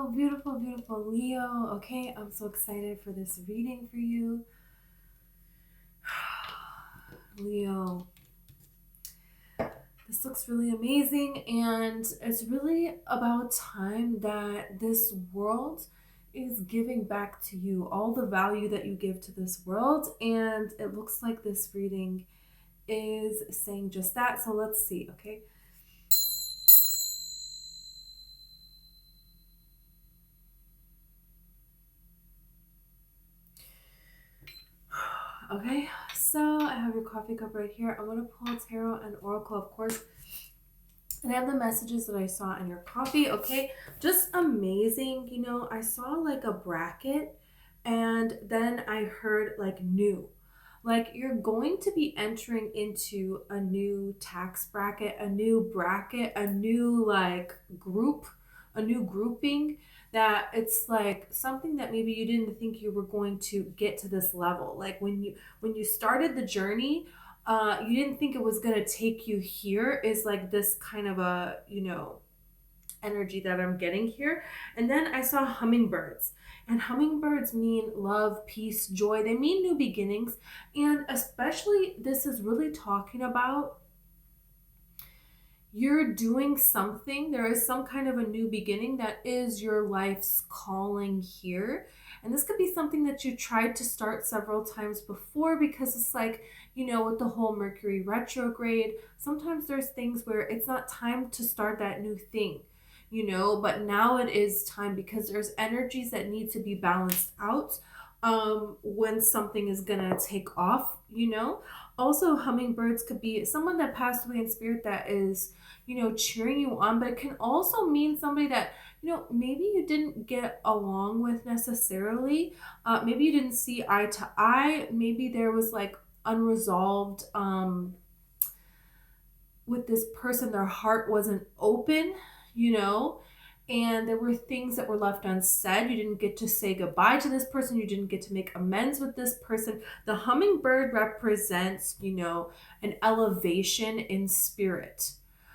Beautiful, beautiful, beautiful Leo. Okay, I'm so excited for this reading for you. Leo, this looks really amazing, and it's really about time that this world is giving back to you all the value that you give to this world, and it looks like this reading is saying just that. So let's see, okay? Okay, so I have your coffee cup right here. I'm going to pull tarot and oracle, of course. And I have the messages that I saw in your coffee, okay? Just amazing. You know, I saw like a bracket, and then I heard like new. Like you're going to be entering into a new tax bracket, a new bracket, a new like group, a new grouping, that it's like something that maybe you didn't think you were going to get to this level. Like when you started the journey, you didn't think it was going to take you here, is like this kind of a, you know, energy that I'm getting here. And then I saw hummingbirds, and hummingbirds mean love, peace, joy. They mean new beginnings. And especially this is really talking about you're doing something. There is some kind of a new beginning that is your life's calling here. And this could be something that you tried to start several times before, because it's like, you know, with the whole Mercury retrograde, sometimes there's things where it's not time to start that new thing, you know, but now it is time, because there's energies that need to be balanced out when something is gonna take off, you know. Also, hummingbirds could be someone that passed away in spirit that is, you know, cheering you on, but it can also mean somebody that, you know, maybe you didn't get along with necessarily. Maybe you didn't see eye to eye. Maybe there was like unresolved with this person, their heart wasn't open, you know, and there were things that were left unsaid. You didn't get to say goodbye to this person. You didn't get to make amends with this person. The hummingbird represents, you know, an elevation in spirit.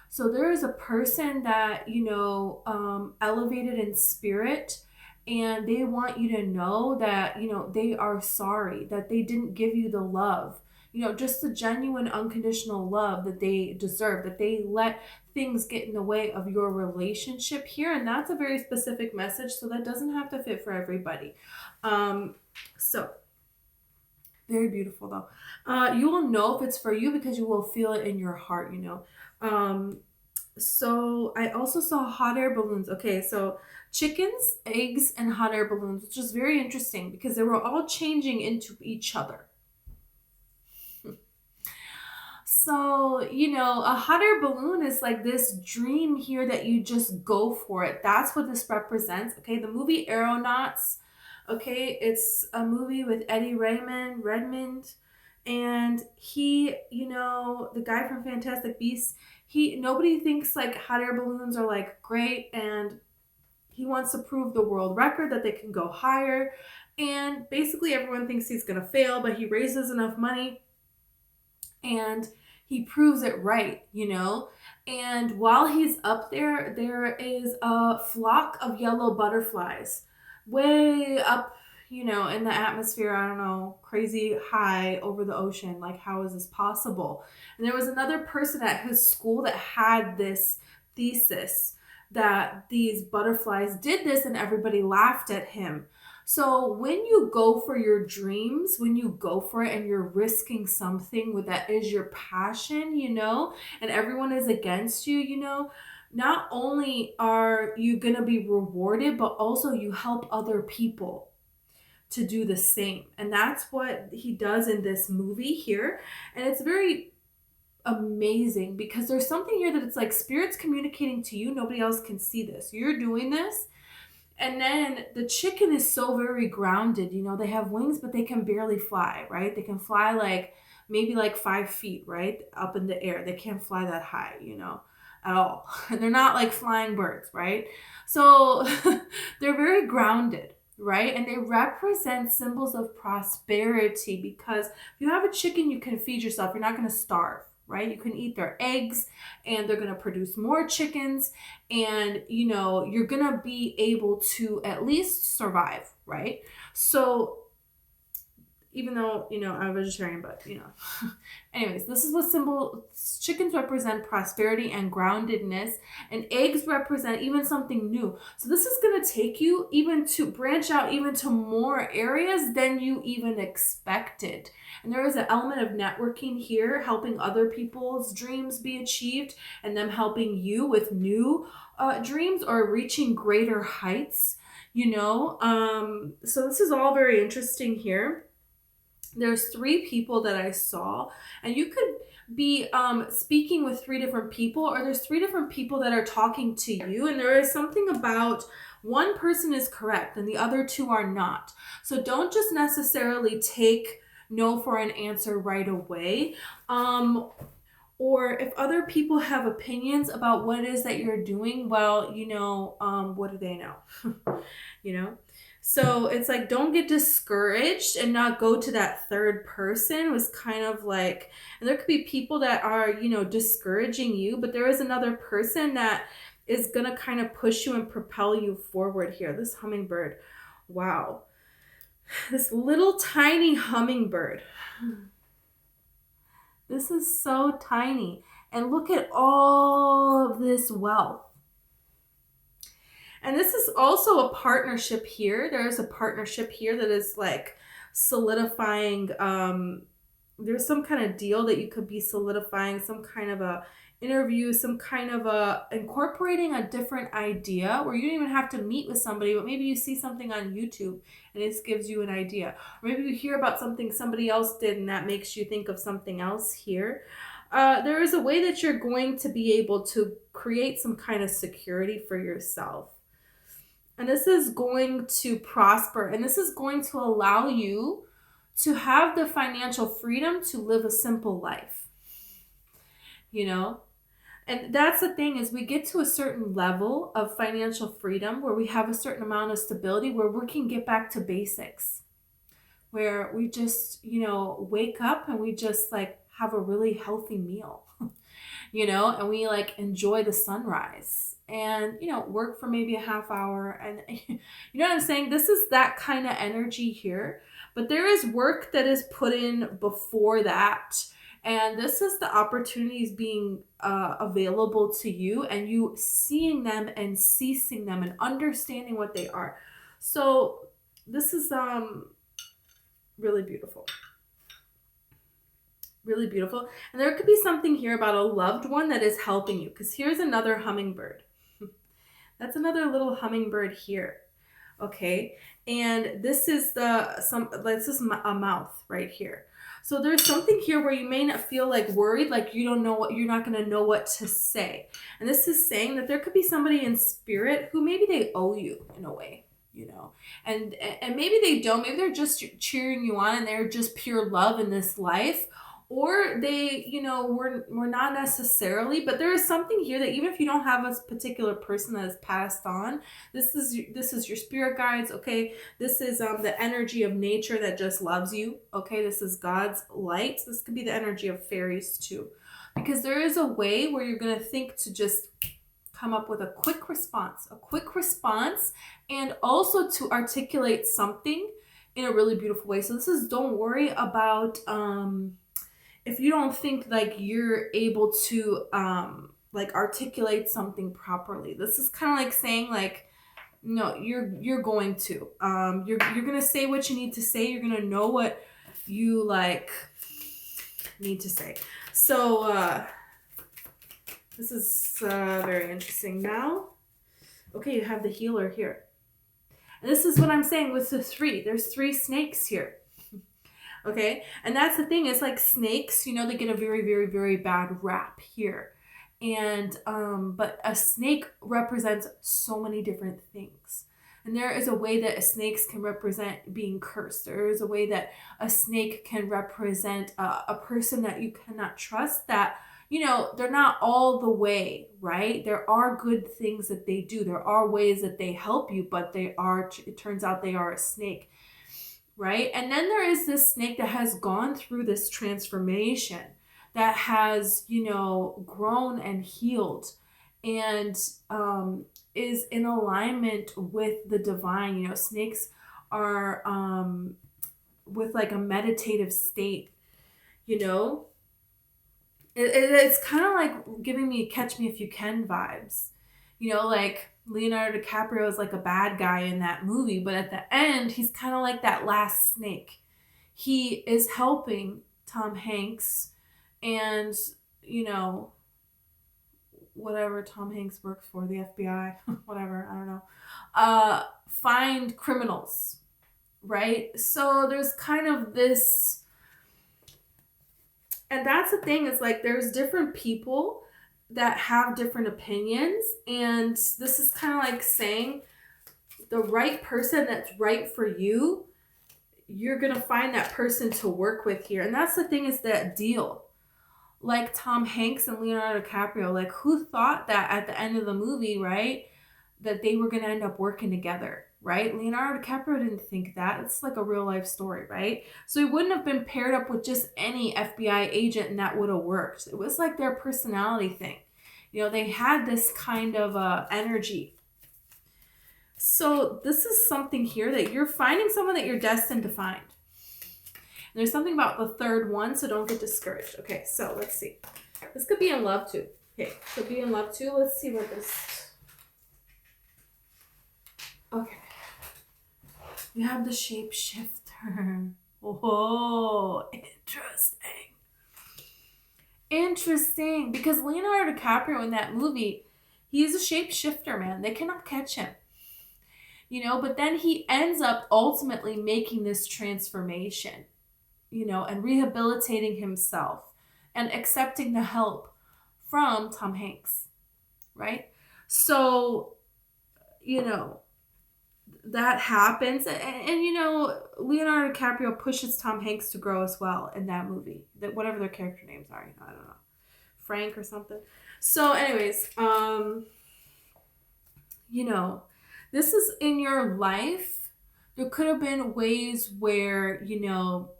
So there is a person that, you know, elevated in spirit, and they want you to know that, you know, they are sorry that they didn't give you the love, you know, just the genuine unconditional love that they deserve, that they let things get in the way of your relationship here. And that's a very specific message, so that doesn't have to fit for everybody. So very beautiful though. You will know if it's for you because you will feel it in your heart, you know. So I also saw hot air balloons. Okay, so chickens, eggs, and hot air balloons, which is very interesting because they were all changing into each other. So, you know, a hot air balloon is like this dream here that you just go for it. That's what this represents. Okay, the movie Aeronauts. Okay, it's a movie with Eddie Redmond, and he, you know, the guy from Fantastic Beasts. Nobody thinks like hot air balloons are like great, and he wants to prove the world record that they can go higher. And basically, everyone thinks he's gonna fail, but he raises enough money, and he proves it right, you know. And while he's up there, there is a flock of yellow butterflies way up, you know, in the atmosphere. I don't know, crazy high over the ocean. Like, how is this possible? And there was another person at his school that had this thesis that these butterflies did this, and everybody laughed at him. So when you go for your dreams, when you go for it and you're risking something with that is your passion, you know, and everyone is against you, you know, not only are you going to be rewarded, but also you help other people to do the same. And that's what he does in this movie here. And it's very amazing because there's something here that it's like spirit's communicating to you. Nobody else can see this. You're doing this. And then the chicken is so very grounded, you know, they have wings, but they can barely fly, right? They can fly like maybe like 5 feet, right? Up in the air. They can't fly that high, you know, at all. They're not like flying birds, right? So they're very grounded, right? And they represent symbols of prosperity, because if you have a chicken, you can feed yourself. You're not going to starve, right? You can eat their eggs and they're going to produce more chickens, and you know, you're going to be able to at least survive, right? So even though, you know, I'm a vegetarian, but you know, anyways, this is what chickens represent: prosperity and groundedness, and eggs represent even something new. So this is going to take you even to branch out even to more areas than you even expected. And there is an element of networking here, helping other people's dreams be achieved and them helping you with new dreams or reaching greater heights, you know. So this is all very interesting here. There's 3 people that I saw, and you could be speaking with 3 different people, or there's 3 different people that are talking to you, and there is something about one person is correct and the other 2 are not. So don't just necessarily take no for an answer right away. Or if other people have opinions about what it is that you're doing, well, you know, what do they know? You know? So it's like, don't get discouraged and not go to that third person. It was kind of like, and there could be people that are, you know, discouraging you, but there is another person that is going to kind of push you and propel you forward here. This hummingbird, wow. This little tiny hummingbird. This is so tiny. And look at all of this wealth. And this is also a partnership here. There is a partnership here that is like solidifying. There's some kind of deal that you could be solidifying, some kind of a interview, some kind of a incorporating a different idea where you don't even have to meet with somebody, but maybe you see something on YouTube and it gives you an idea. Or maybe you hear about something somebody else did and that makes you think of something else here. There is a way that you're going to be able to create some kind of security for yourself. And this is going to prosper, and this is going to allow you to have the financial freedom to live a simple life. You know? And that's the thing, is we get to a certain level of financial freedom where we have a certain amount of stability where we can get back to basics. Where we just, you know, wake up and we just like have a really healthy meal. You know, and we like enjoy the sunrise and, you know, work for maybe a half hour. And you know what I'm saying? This is that kind of energy here, but there is work that is put in before that. And this is the opportunities being available to you, and you seeing them and ceasing them and understanding what they are. So this is really beautiful. Really beautiful. And there could be something here about a loved one that is helping you, because here's another hummingbird. That's another little hummingbird here. Okay. And this is a mouth right here. So there's something here where you may not feel like worried, like you don't know what, you're not going to know what to say. And this is saying that there could be somebody in spirit who maybe they owe you in a way, you know, and maybe they don't, maybe they're just cheering you on and they're just pure love in this life. Or they, you know, we're not necessarily, but there is something here that even if you don't have a particular person that has passed on, this is your spirit guides, okay? This is the energy of nature that just loves you, okay? This is God's light. This could be the energy of fairies too, because there is a way where you're going to think to just come up with a quick response, and also to articulate something in a really beautiful way. So this is, don't worry about, if you don't think like you're able to like articulate something properly. This is kind of like saying like, no, you're going to. You're gonna say what you need to say. You're gonna know what you like need to say. So this is very interesting. Now, okay, you have the healer here. And this is what I'm saying with the 3. There's 3 snakes here. Okay, and that's the thing, is like snakes, you know, they get a very, very, very bad rap here. And but a snake represents so many different things. And there is a way that snakes can represent being cursed. There is a way that a snake can represent a person that you cannot trust, that, you know, they're not all the way, right? There are good things that they do. There are ways that they help you, but it turns out they are a snake. Right? And then there is this snake that has gone through this transformation, that has, you know, grown and healed and is in alignment with the divine. You know, snakes are with like a meditative state, you know. It's kind of like giving me Catch Me If You Can vibes. You know, like Leonardo DiCaprio is like a bad guy in that movie, but at the end, he's kind of like that last snake. He is helping Tom Hanks and, you know, whatever Tom Hanks works for, the FBI, whatever, I don't know, find criminals, right? So there's kind of this, and that's the thing, is like there's different people that have different opinions, and this is kind of like saying the right person that's right for you, you're gonna find that person to work with here. And that's the thing, is that deal. Like Tom Hanks and Leonardo DiCaprio, like who thought that at the end of the movie, right, that they were gonna end up working together, right? Leonardo DiCaprio didn't think that. It's like a real life story, right? So he wouldn't have been paired up with just any FBI agent and that would have worked. It was like their personality thing. You know, they had this kind of energy. So this is something here that you're finding someone that you're destined to find. And there's something about the third one, so don't get discouraged. Okay, so let's see. This could be in love too. Okay, could be in love too. Let's see what this... Okay. You have the shapeshifter. Oh, interesting. Interesting. Because Leonardo DiCaprio in that movie, he's a shapeshifter, man. They cannot catch him. You know, but then he ends up ultimately making this transformation, you know, and rehabilitating himself and accepting the help from Tom Hanks, right? So, you know, that happens. And you know, Leonardo DiCaprio pushes Tom Hanks to grow as well in that movie. That whatever their character names are, I don't know. Frank or something. So anyways, you know, this is in your life. There could have been ways where, you know,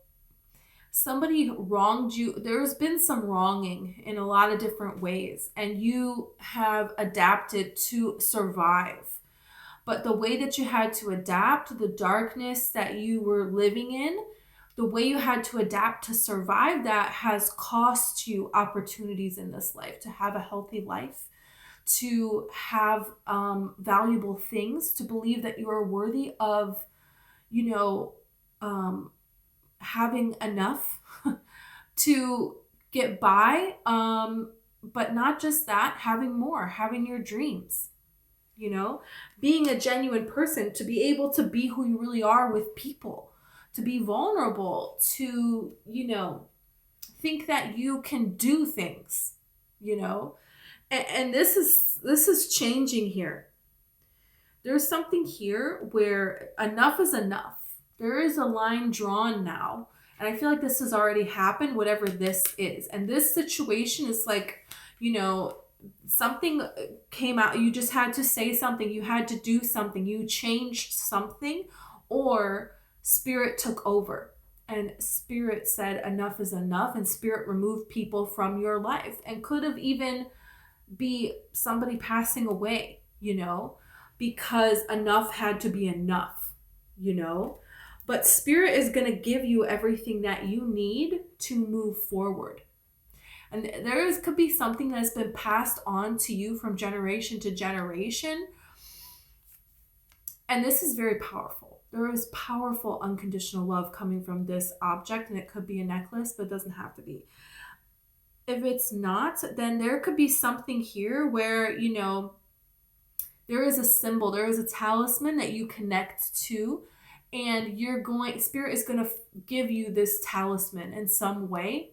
somebody wronged you. There's been some wronging in a lot of different ways, and you have adapted to survive. But the way that you had to adapt, the darkness that you were living in, the way you had to adapt to survive that has cost you opportunities in this life to have a healthy life, to have valuable things, to believe that you are worthy of, you know, having enough to get by. But not just that, having more, having your dreams, you know, being a genuine person, to be able to be who you really are with people, to be vulnerable, to, you know, think that you can do things, you know. And this is changing here. There's something here where enough is enough. There is a line drawn now. And I feel like this has already happened, whatever this is. And this situation is like, you know, something came out. You just had to say something. You had to do something. You changed something, or spirit took over. And spirit said enough is enough. And spirit removed people from your life. And could have even be somebody passing away, you know, because enough had to be enough, you know. But spirit is going to give you everything that you need to move forward. And could be something that has been passed on to you from generation to generation. And this is very powerful. There is powerful unconditional love coming from this object, and it could be a necklace, but it doesn't have to be. If it's not, then there could be something here where, you know, there is a symbol, there is a talisman that you connect to, and spirit is going to give you this talisman in some way.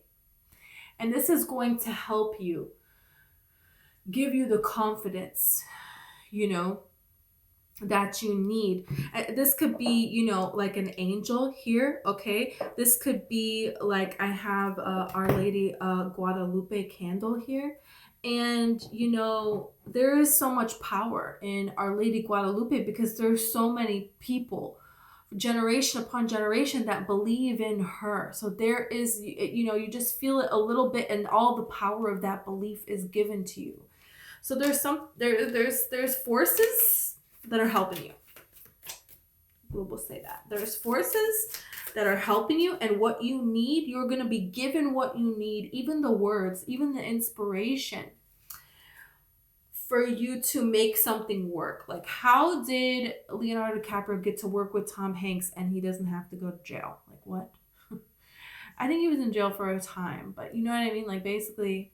And this is going to help you, give you the confidence, you know, that you need. This could be, you know, like an angel here, okay? This could be like, I have Our Lady Guadalupe candle here. And, you know, there is so much power in Our Lady Guadalupe because there's so many people generation upon generation that believe in her. So there is, you know, you just feel it a little bit, and all the power of that belief is given to you. So there's forces that are helping you. We'll say that. There's forces that are helping you, and what you need, you're going to be given what you need, even the words, even the inspiration, for you to make something work. Like, how did Leonardo DiCaprio get to work with Tom Hanks and he doesn't have to go to jail? Like, what? I think he was in jail for a time, but you know what I mean? Like, basically.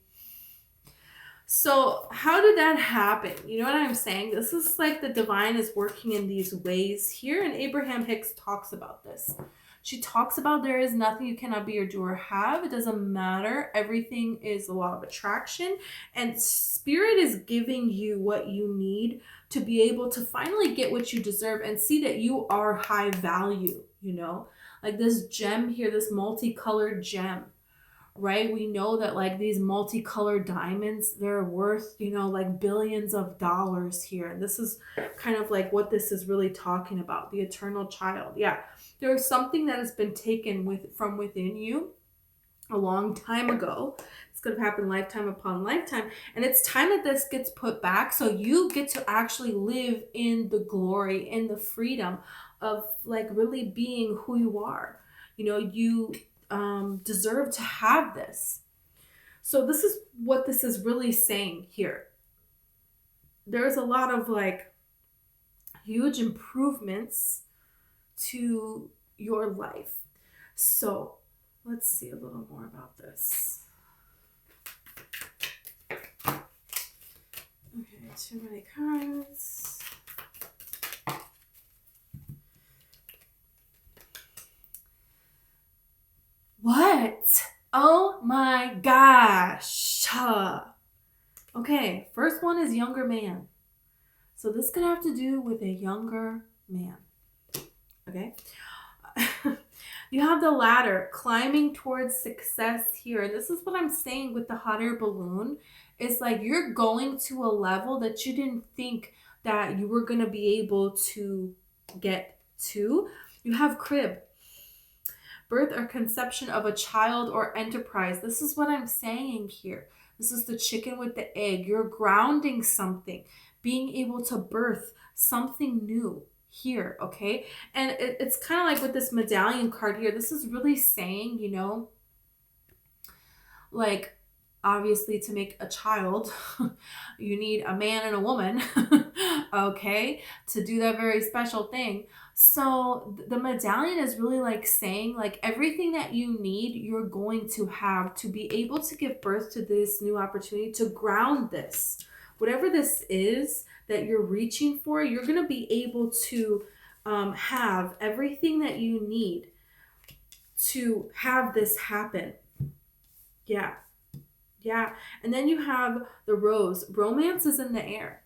So how did that happen? You know what I'm saying? This is like the divine is working in these ways here, and Abraham Hicks talks about this. She talks about there is nothing you cannot be or do or have. It doesn't matter. Everything is a law of attraction, and spirit is giving you what you need to be able to finally get what you deserve and see that you are high value, you know? Like this gem here, this multicolored gem, right? We know that like these multicolored diamonds, they're worth, you know, like billions of dollars here. And this is kind of like what this is really talking about, the eternal child. Yeah, there's something that has been taken from within you a long time ago. It's going to happen lifetime upon lifetime. And it's time that this gets put back so you get to actually live in the glory, in the freedom of like really being who you are. You know, you deserve to have this. So this is what this is really saying here. There's a lot of like huge improvements to your life. So let's see a little more about this. Okay, too many cards. What? Oh my gosh. Okay, first one is younger man. So this could have to do with a younger man. Okay. You have the ladder climbing towards success here. This is what I'm saying with the hot air balloon. It's like you're going to a level that you didn't think that you were going to be able to get to. You have crib. Birth or conception of a child or enterprise. This is what I'm saying here. This is the chicken with the egg. You're grounding something, being able to birth something new here, okay? And it's kind of like with this medallion card here. This is really saying, you know, like, obviously to make a child, you need a man and a woman, okay, to do that very special thing. So the medallion is really like saying like everything that you need, you're going to have to be able to give birth to this new opportunity, to ground this. Whatever this is that you're reaching for, you're going to be able to have everything that you need to have this happen. Yeah. Yeah. And then you have the rose. Romance is in the air.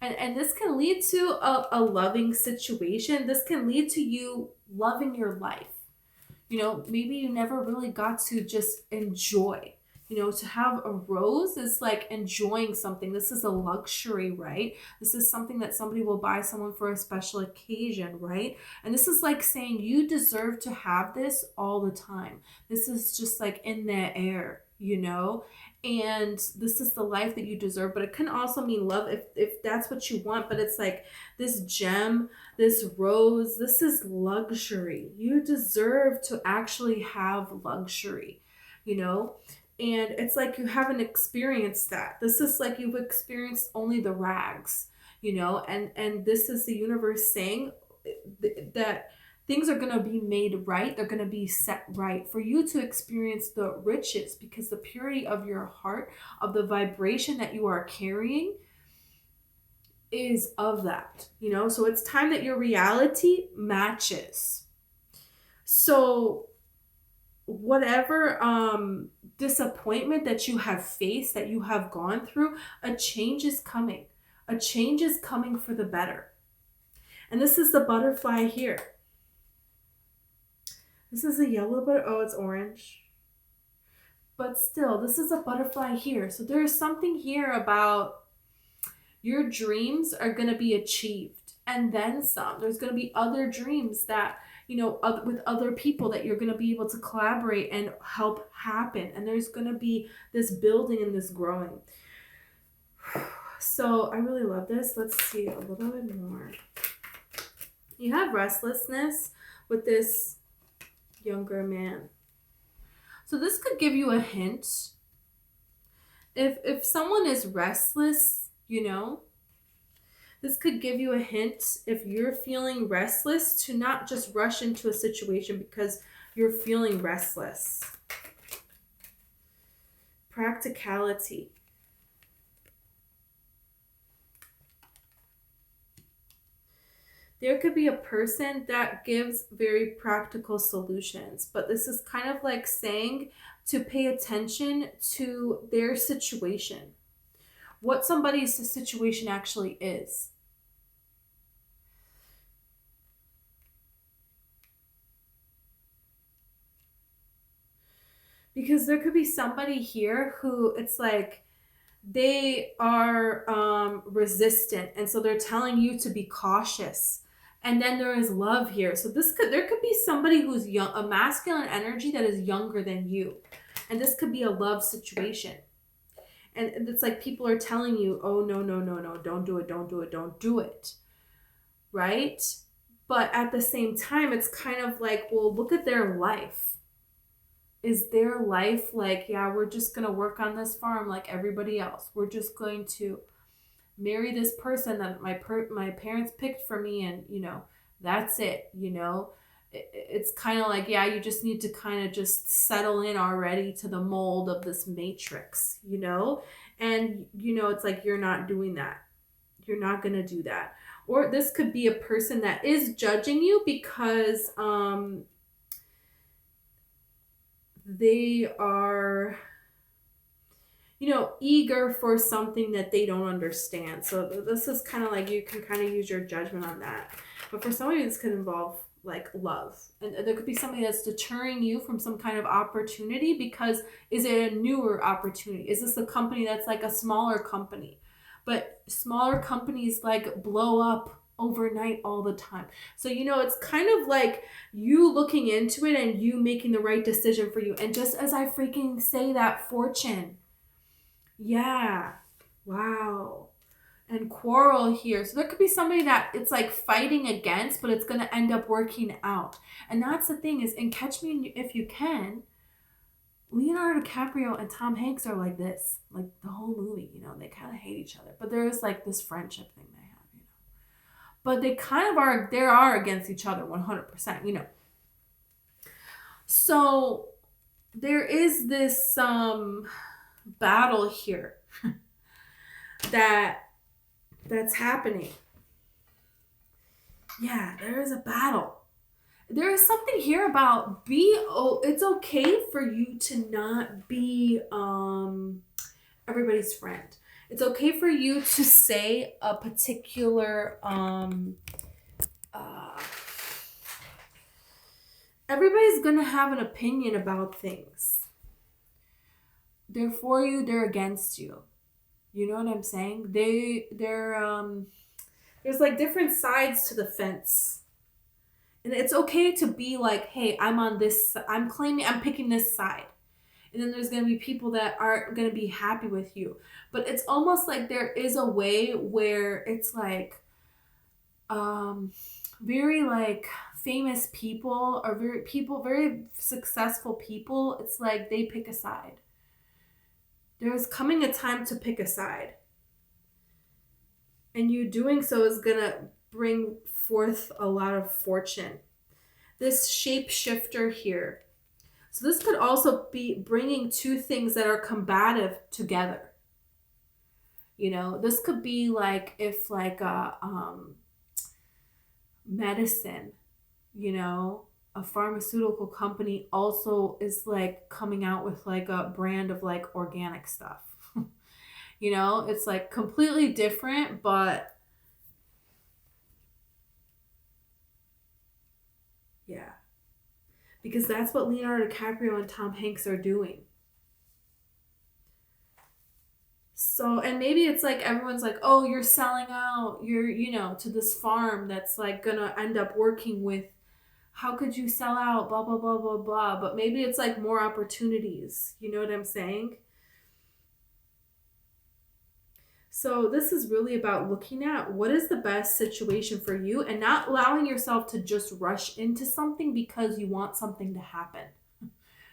And this can lead to a loving situation. This can lead to you loving your life. You know, maybe you never really got to just enjoy. You know, to have a rose is like enjoying something. This is a luxury, right? This is something that somebody will buy someone for a special occasion, right? And this is like saying you deserve to have this all the time. This is just like in the air, you know? And this is the life that you deserve. But it can also mean love if that's what you want. But it's like this gem, this rose, this is luxury. You deserve to actually have luxury, you know? And it's like you haven't experienced that. This is like you've experienced only the rags, you know? And this is the universe saying that things are going to be made right. They're going to be set right for you to experience the riches, because the purity of your heart, of the vibration that you are carrying, is of that, you know? So it's time that your reality matches. So whatever disappointment that you have faced, that you have gone through, a change is coming. A change is coming for the better. And this is the butterfly here. This is a yellow butterfly. Oh, it's orange. But still, this is a butterfly here. So there is something here about your dreams are going to be achieved. and then some. There's going to be other dreams that, you know, with other people that you're going to be able to collaborate and help happen. And there's going to be this building and this growing. So I really love this. Let's see a little bit more. You have restlessness with this younger man. So this could give you a hint. If someone is restless, you know, this could give you a hint if you're feeling restless to not just rush into a situation because you're feeling restless. Practicality. There could be a person that gives very practical solutions, but this is kind of like saying to pay attention to their situation, what somebody's situation actually is. Because there could be somebody here who it's like they are resistant, and so they're telling you to be cautious. And then there is love here. So there could be somebody who's young, a masculine energy that is younger than you. And this could be a love situation. And it's like people are telling you, oh, no, no, no, no, don't do it, don't do it, don't do it. Right? But at the same time, it's kind of like, well, look at their life. Is their life like, yeah, we're just going to work on this farm like everybody else. We're just going to marry this person that my parents picked for me, and, you know, that's it, you know. It's kind of like, yeah, you just need to kind of just settle in already to the mold of this matrix, you know. And, you know, it's like you're not doing that. You're not going to do that. Or this could be a person that is judging you because they are, you know, eager for something that they don't understand. So this is kind of like you can kind of use your judgment on that. But for somebody, this could involve like love. And there could be somebody that's deterring you from some kind of opportunity because is it a newer opportunity? Is this a company that's like a smaller company? But smaller companies like blow up overnight all the time. So, you know, it's kind of like you looking into it and you making the right decision for you. And just as I freaking say that, fortune. Yeah. Wow. And quarrel here. So there could be somebody that it's like fighting against, but it's going to end up working out. And that's the thing is, and Catch Me If You Can, Leonardo DiCaprio and Tom Hanks are like this. Like the whole movie, you know, they kind of hate each other. But there's like this friendship thing they have, you know. But they kind of are, they are against each other 100%, you know. So there is this battle here that's happening. Yeah, there is a battle. There is something here about it's okay for you to not be everybody's friend. It's okay for you to say a particular everybody's gonna have an opinion about things. They're for you, they're against you. You know what I'm saying? There's like different sides to the fence. And it's okay to be like, hey, I'm picking this side. And then there's going to be people that aren't going to be happy with you. But it's almost like there is a way where it's like very like famous people or very successful people. It's like they pick a side. There's coming a time to pick a side. And you doing so is going to bring forth a lot of fortune. This shapeshifter here. So this could also be bringing two things that are combative together. You know, this could be like if like a medicine, you know, a pharmaceutical company also is like coming out with like a brand of like organic stuff. You know, it's like completely different, but yeah. Because that's what Leonardo DiCaprio and Tom Hanks are doing. So, and maybe it's like everyone's like, oh, you're selling out, you're, to this farm that's like gonna end up working with, how could you sell out, blah, blah, blah, blah, blah. But maybe it's like more opportunities. You know what I'm saying? So this is really about looking at what is the best situation for you and not allowing yourself to just rush into something because you want something to happen.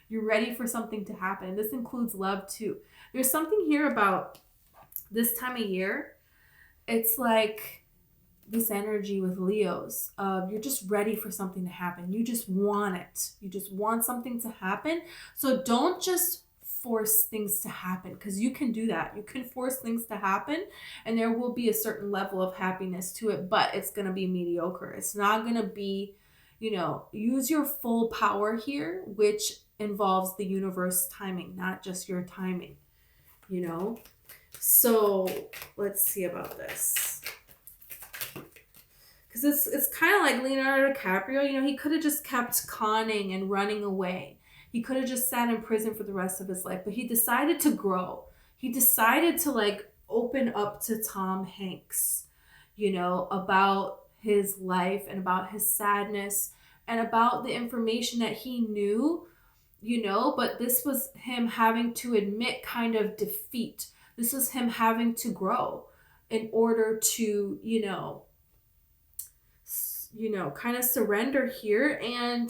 You're ready for something to happen. This includes love too. There's something here about this time of year. It's like this energy with Leos of you're just ready for something to happen. You just want it. You just want something to happen. So don't just force things to happen, because you can do that. You can force things to happen and there will be a certain level of happiness to it, but it's going to be mediocre. It's not going to be, use your full power here, which involves the universe timing, not just your timing, So let's see about this. Because it's kind of like Leonardo DiCaprio, he could have just kept conning and running away. He could have just sat in prison for the rest of his life, but he decided to grow. He decided to like open up to Tom Hanks, about his life and about his sadness and about the information that he knew, but this was him having to admit kind of defeat. This was him having to grow in order to, kind of surrender here. And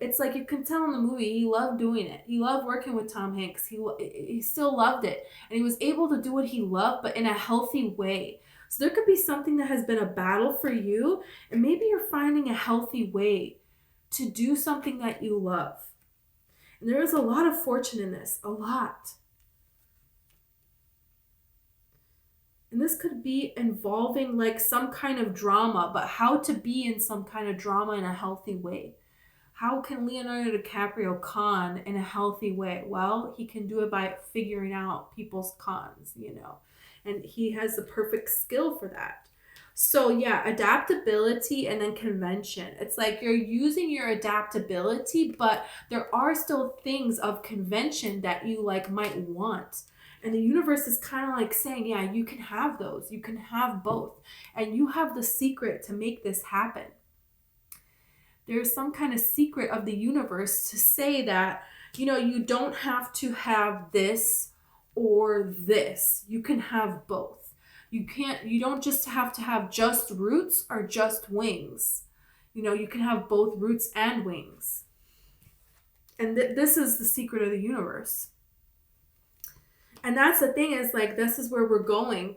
it's like you can tell in the movie he loved doing it. He loved working with Tom Hanks. He still loved it, and he was able to do what he loved, but in a healthy way. So there could be something that has been a battle for you, and maybe you're finding a healthy way to do something that you love. And there is a lot of fortune in this, a lot. And this could be involving like some kind of drama, but how to be in some kind of drama in a healthy way. How can Leonardo DiCaprio con in a healthy way? Well, he can do it by figuring out people's cons, and he has the perfect skill for that. So yeah, adaptability and then convention. It's like you're using your adaptability, but there are still things of convention that you like might want. And the universe is kind of like saying, yeah, you can have those. You can have both. And you have the secret to make this happen. There's some kind of secret of the universe to say that, you don't have to have this or this. You can have both. You don't just have to have just roots or just wings. You can have both roots and wings. And this is the secret of the universe. And that's the thing, is like, this is where we're going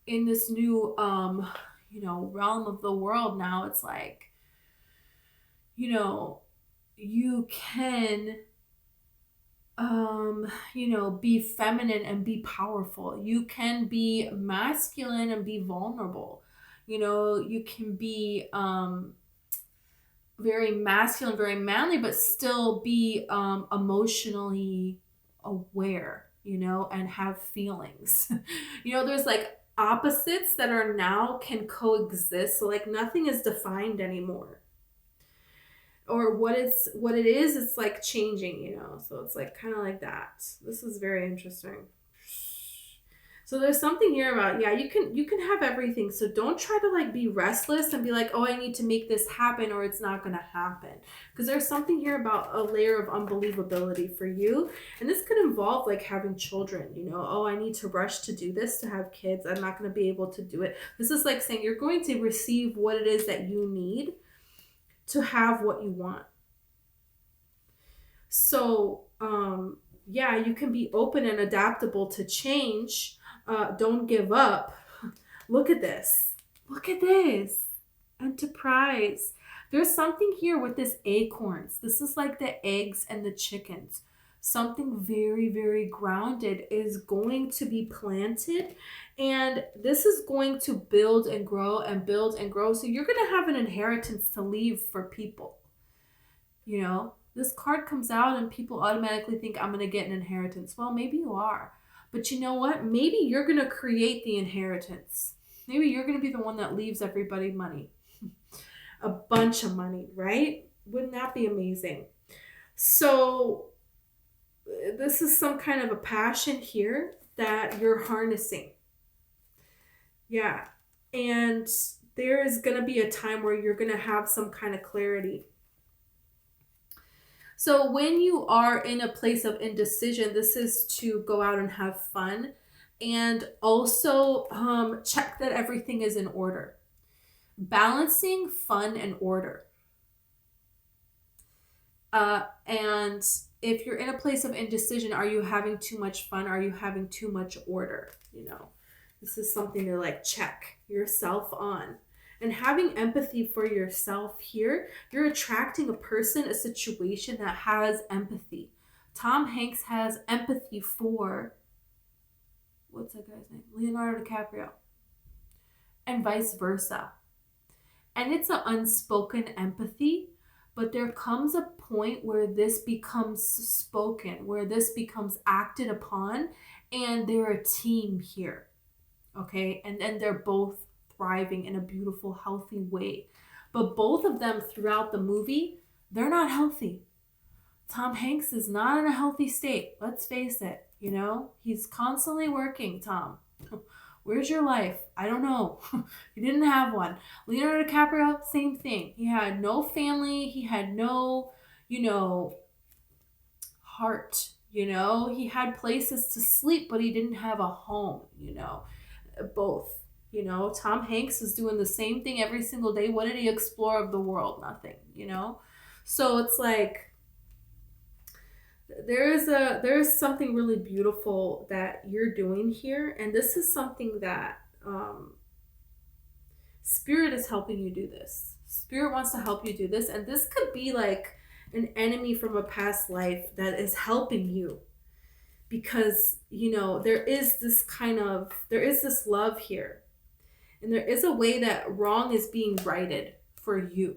in this new, realm of the world now. It's like, you can, be feminine and be powerful. You can be masculine and be vulnerable. You can be very masculine, very manly, but still be emotionally aware, and have feelings. There's like opposites that are now can coexist. So like nothing is defined anymore. Or what it is, it's like changing, So it's like kind of like that. This is very interesting. So there's something here about, yeah, you can have everything. So don't try to like be restless and be like, oh, I need to make this happen or it's not going to happen. Because there's something here about a layer of unbelievability for you. And this could involve like having children, oh, I need to rush to do this, to have kids. I'm not going to be able to do it. This is like saying you're going to receive what it is that you need to have what you want. So, yeah, you can be open and adaptable to change. Don't give up. Look at this. Look at this. Enterprise. There's something here with this acorns. This is like the eggs and the chickens. Something very, very grounded is going to be planted. And this is going to build and grow and build and grow. So you're going to have an inheritance to leave for people. This card comes out and people automatically think I'm going to get an inheritance. Well, maybe you are. But you know what? Maybe you're going to create the inheritance. Maybe you're going to be the one that leaves everybody money. A bunch of money, right? Wouldn't that be amazing? So this is some kind of a passion here that you're harnessing. Yeah. And there is going to be a time where you're going to have some kind of clarity. So when you are in a place of indecision, this is to go out and have fun, and also check that everything is in order. Balancing fun and order. And if you're in a place of indecision, are you having too much fun? Are you having too much order? You know, this is something to like check yourself on. And having empathy for yourself here, you're attracting a person, a situation that has empathy. Tom Hanks has empathy for, what's that guy's name? Leonardo DiCaprio. And vice versa. And it's an unspoken empathy, but there comes a point where this becomes spoken, where this becomes acted upon, and they're a team here. Okay? And then they're both thriving in a beautiful, healthy way. But both of them throughout the movie, they're not healthy. Tom Hanks is not in a healthy state. Let's face it. You know, he's constantly working, Tom. Where's your life? I don't know. He didn't have one. Leonardo DiCaprio, same thing. He had no family. He had no, heart. He had places to sleep, but he didn't have a home, both. Tom Hanks is doing the same thing every single day. What did he explore of the world? Nothing, So it's like there's something really beautiful that you're doing here, and this is something that Spirit is helping you do this. Spirit wants to help you do this, and this could be like an enemy from a past life that is helping you. Because, there is this love here. And there is a way that wrong is being righted for you,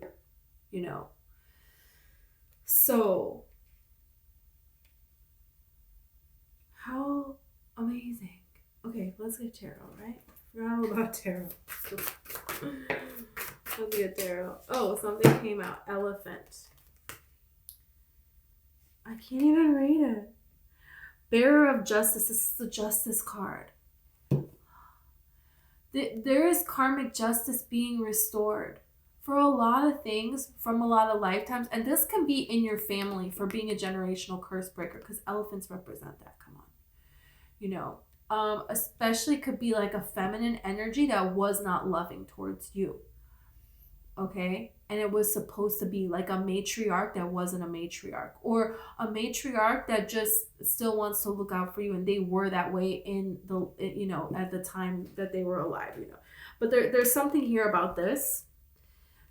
So, how amazing. Okay, let's get tarot, right? Forgot all about tarot. Let's get tarot. Oh, something came out. Elephant. I can't even read it. Bearer of Justice. This is the Justice card. There is karmic justice being restored for a lot of things from a lot of lifetimes. And this can be in your family for being a generational curse breaker, because elephants represent that. Come on. Especially could be like a feminine energy that was not loving towards you. Okay? And it was supposed to be like a matriarch that wasn't a matriarch, or a matriarch that just still wants to look out for you, and they were that way in the at the time that they were alive, But there's something here about this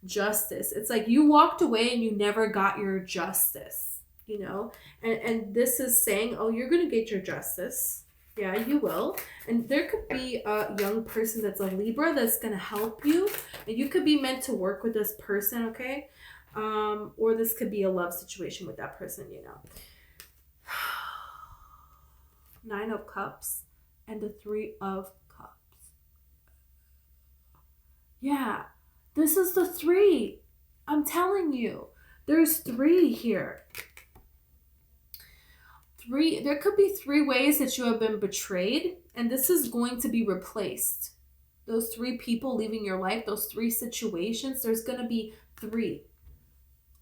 justice. It's like you walked away and you never got your justice, and this is saying, oh, you're gonna get your justice. Yeah, you will. And there could be a young person that's a Libra that's going to help you. And you could be meant to work with this person, okay? Or this could be a love situation with that person, Nine of Cups and the Three of Cups. Yeah, this is the 3. I'm telling you. There's 3 here. There could be 3 ways that you have been betrayed, and this is going to be replaced. Those 3 people leaving your life, those 3 situations, there's going to be 3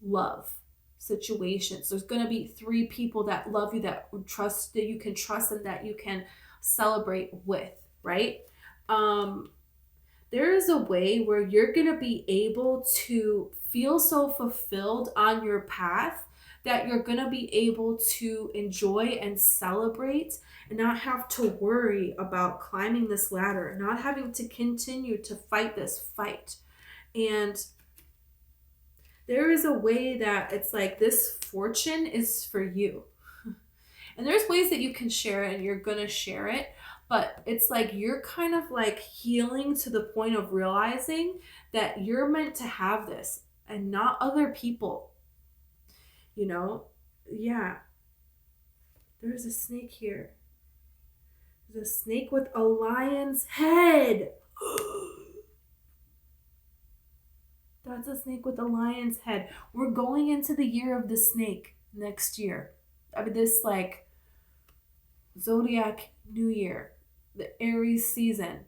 love situations. There's going to be 3 people that love you, that trust, that you can trust, and that you can celebrate with, right? There is a way where you're going to be able to feel so fulfilled on your path that you're going to be able to enjoy and celebrate and not have to worry about climbing this ladder, not having to continue to fight this fight. And there is a way that it's like this fortune is for you. And there's ways that you can share it, and you're going to share it. But it's like you're kind of like healing to the point of realizing that you're meant to have this and not other people. Yeah. There's a snake here. There's a snake with a lion's head. That's a snake with a lion's head. We're going into the year of the snake next year. I mean, this like Zodiac New Year, the Aries season.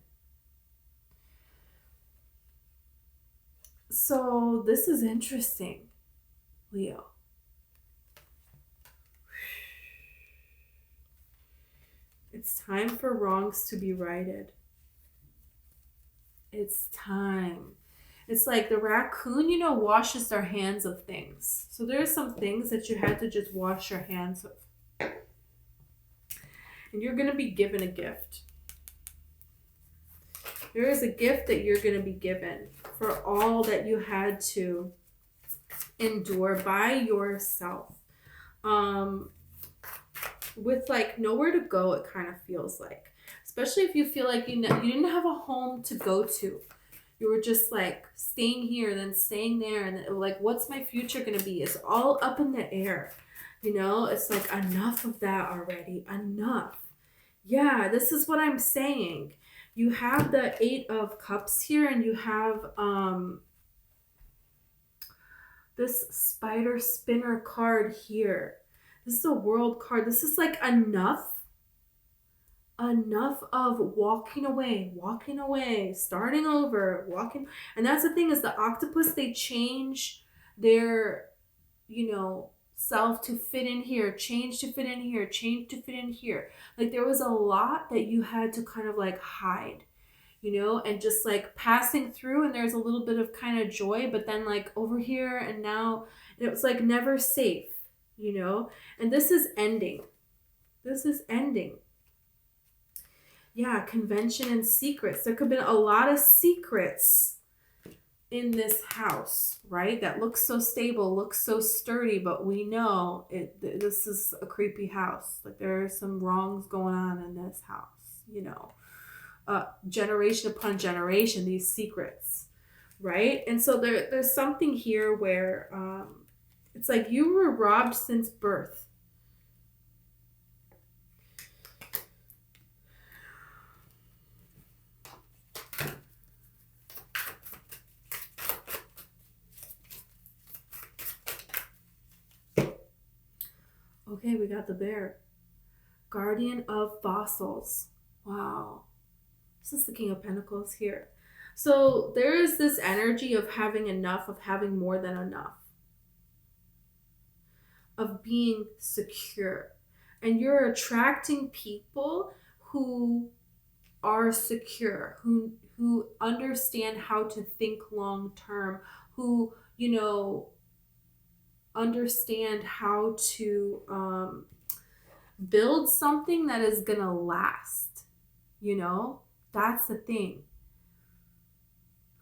So this is interesting, Leo. It's time for wrongs to be righted. It's time. It's like the raccoon, you know, washes their hands of things. So there's some things that you had to just wash your hands of. And you're going to be given a gift. There is a gift that you're going to be given for all that you had to endure by yourself. With like nowhere to go, it kind of feels like. Especially if you feel like you didn't have a home to go to. You were just like staying here, then staying there, and like, what's my future going to be? It's all up in the air. You know, it's like, enough of that already. Enough. Yeah, this is what I'm saying. You have the 8 of Cups here, and you have this spider spinner card here. This is a world card. This is like enough of walking away, starting over, walking. And that's the thing, is the octopus, they change their, you know, self to fit in here, change to fit in here, change to fit in here. Like there was a lot that you had to kind of like hide, you know, and just like passing through, and there's a little bit of kind of joy, but then like over here and now, it was like never safe, you know. And this is ending. This is ending. Yeah, convention and secrets. There could have been a lot of secrets in this house, right? That looks so stable, looks so sturdy, but we know this is a creepy house. Like there are some wrongs going on in this house, you know. Generation upon generation, these secrets, right? And so there's something here where it's like you were robbed since birth. Okay, we got the bear. Guardian of fossils. Wow. This is the King of Pentacles here. So there is this energy of having enough, of having more than enough, of being secure. And you're attracting people who are secure, who understand how to think long term, who, you know, understand how to build something that is gonna last, you know. That's the thing.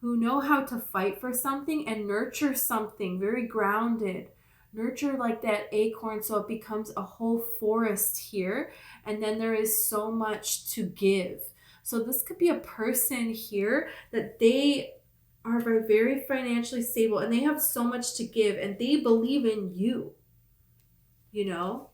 Who know how to fight for something and nurture something, very grounded. Nurture like that acorn so it becomes a whole forest here. And then there is so much to give. So this could be a person here that they are very financially stable and they have so much to give and they believe in you, you know.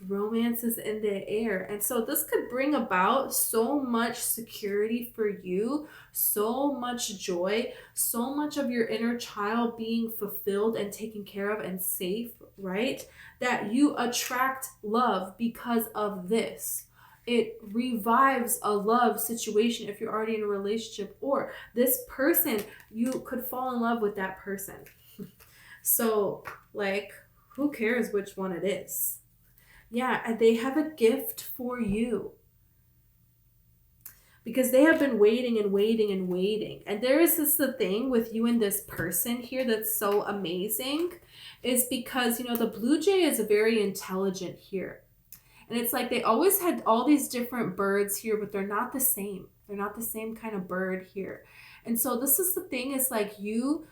Romance is in the air. And so this could bring about so much security for you, so much joy, so much of your inner child being fulfilled and taken care of and safe, right? That you attract love because of this. It revives a love situation if you're already in a relationship, or this person, you could fall in love with that person. So like, who cares which one it is? Yeah, and they have a gift for you because they have been waiting and waiting and waiting. And there is the thing with you and this person here that's so amazing is because, you know, the blue jay is very intelligent here. And it's like they always had all these different birds here, but they're not the same. They're not the same kind of bird here. And so this is the thing, is like you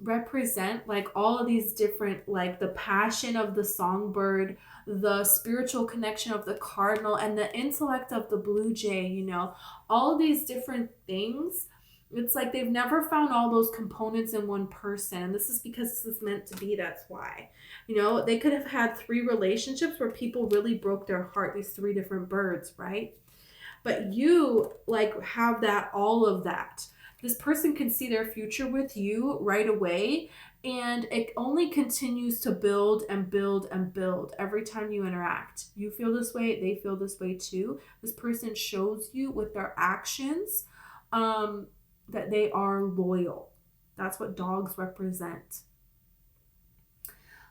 represent like all of these different, like the passion of the songbird, the spiritual connection of the cardinal, and the intellect of the blue jay, you know, all of these different things. It's like they've never found all those components in one person. And this is because this is meant to be. That's why, you know, they could have had 3 relationships where people really broke their heart, these 3 different birds, right? But you like have that, all of that This person can see their future with you right away, and it only continues to build and build and build every time you interact. You feel this way, they feel this way too. This person shows you with their actions that they are loyal. That's what dogs represent.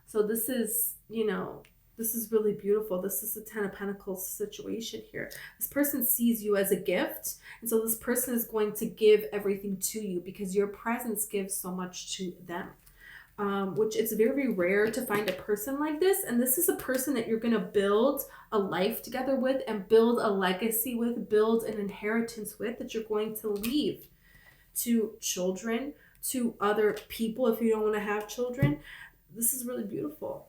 So this is, you know, this is really beautiful. This is a 10 of Pentacles situation here. This person sees you as a gift. And so this person is going to give everything to you because your presence gives so much to them. Which it's very rare to find a person like this. And this is a person that you're going to build a life together with and build a legacy with, build an inheritance with, that you're going to leave to children, to other people if you don't want to have children. This is really beautiful.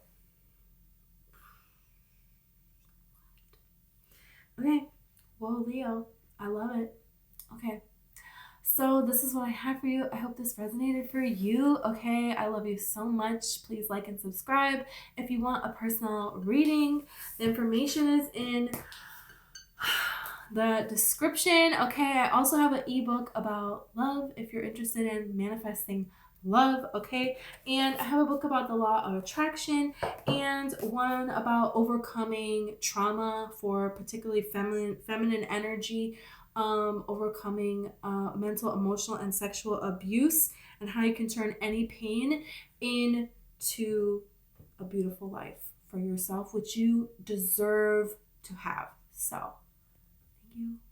Okay, well, Leo, I love it. Okay, so this is what I have for you. I hope this resonated for you. Okay, I love you so much. Please like and subscribe. If you want a personal reading, the information is in the description. Okay, I also have an ebook about love if you're interested in manifesting love. Okay, and I have a book about the law of attraction and one about overcoming trauma for particularly feminine energy, overcoming mental, emotional, and sexual abuse, and how you can turn any pain into a beautiful life for yourself, which you deserve to have. So thank you.